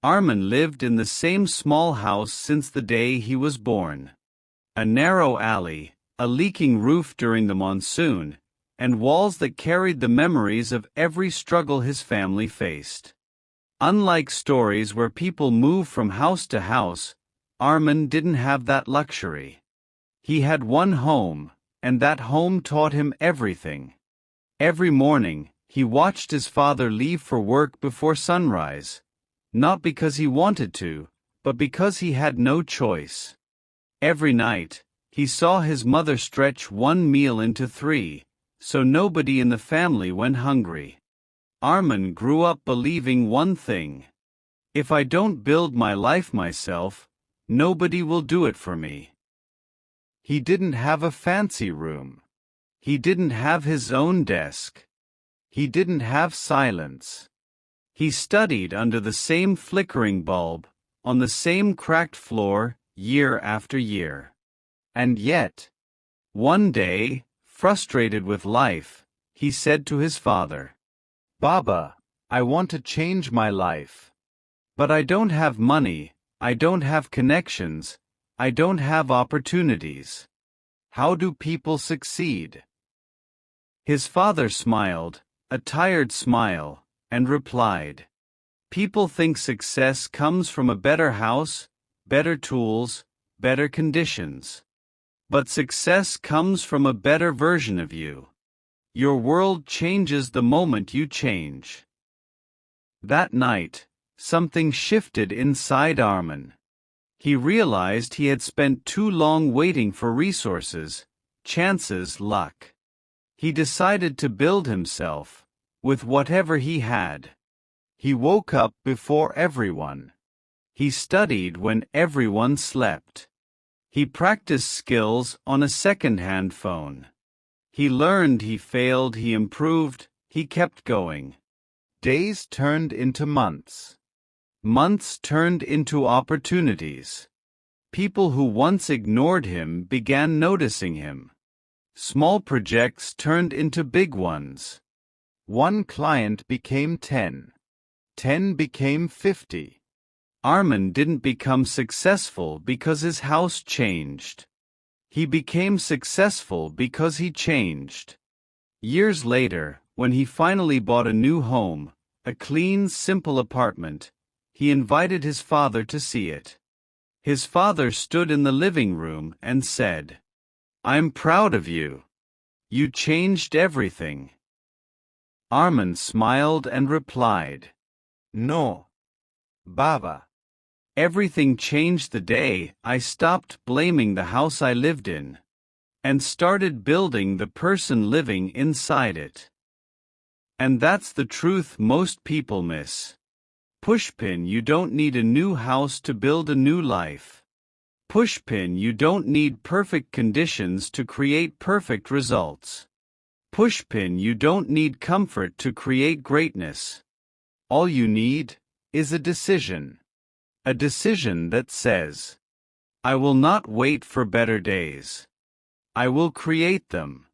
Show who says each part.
Speaker 1: Arman lived in the same small house since the day he was born. A narrow alley, a leaking roof during the monsoon, and walls that carried the memories of every struggle his family faced. Unlike stories where people move from house to house, Arman didn't have that luxury. He had one home, and that home taught him everything. Every morning, he watched his father leave for work before sunrise, not because he wanted to, but because he had no choice. Every night, he saw his mother stretch one meal into three, so nobody in the family went hungry. Arman grew up believing one thing: if I don't build my life myself, nobody will do it for me. He didn't have a fancy room. He didn't have his own desk. He didn't have silence. He studied under the same flickering bulb, on the same cracked floor, year after year. And yet, one day, frustrated with life, he said to his father, "Baba, I want to change my life. But I don't have money, I don't have connections, I don't have opportunities. How do people succeed?" His father smiled, a tired smile, and replied, "People think success comes from a better house, better tools, better conditions. But success comes from a better version of you. Your world changes the moment you change." That night, something shifted inside Arman. He realized he had spent too long waiting for resources, chances, luck. He decided to build himself, with whatever he had. He woke up before everyone. He studied when everyone slept. He practiced skills on a second-hand phone. He learned, he failed, he improved, he kept going. Days turned into months. Months turned into opportunities. People who once ignored him began noticing him. Small projects turned into big ones. One client became 10. 10 became 50. Arman didn't become successful because his house changed. He became successful because he changed. Years later, when he finally bought a new home, a clean, simple apartment, he invited his father to see it. His father stood in the living room and said, "I'm proud of you. You changed everything." Arman smiled and replied, "No, Baba. Everything changed the day I stopped blaming the house I lived in, and started building the person living inside it." And that's the truth most people miss. Pushpin, you don't need a new house to build a new life. Pushpin, you don't need perfect conditions to create perfect results. Pushpin, you don't need comfort to create greatness. All you need is a decision. A decision that says, "I will not wait for better days. I will create them."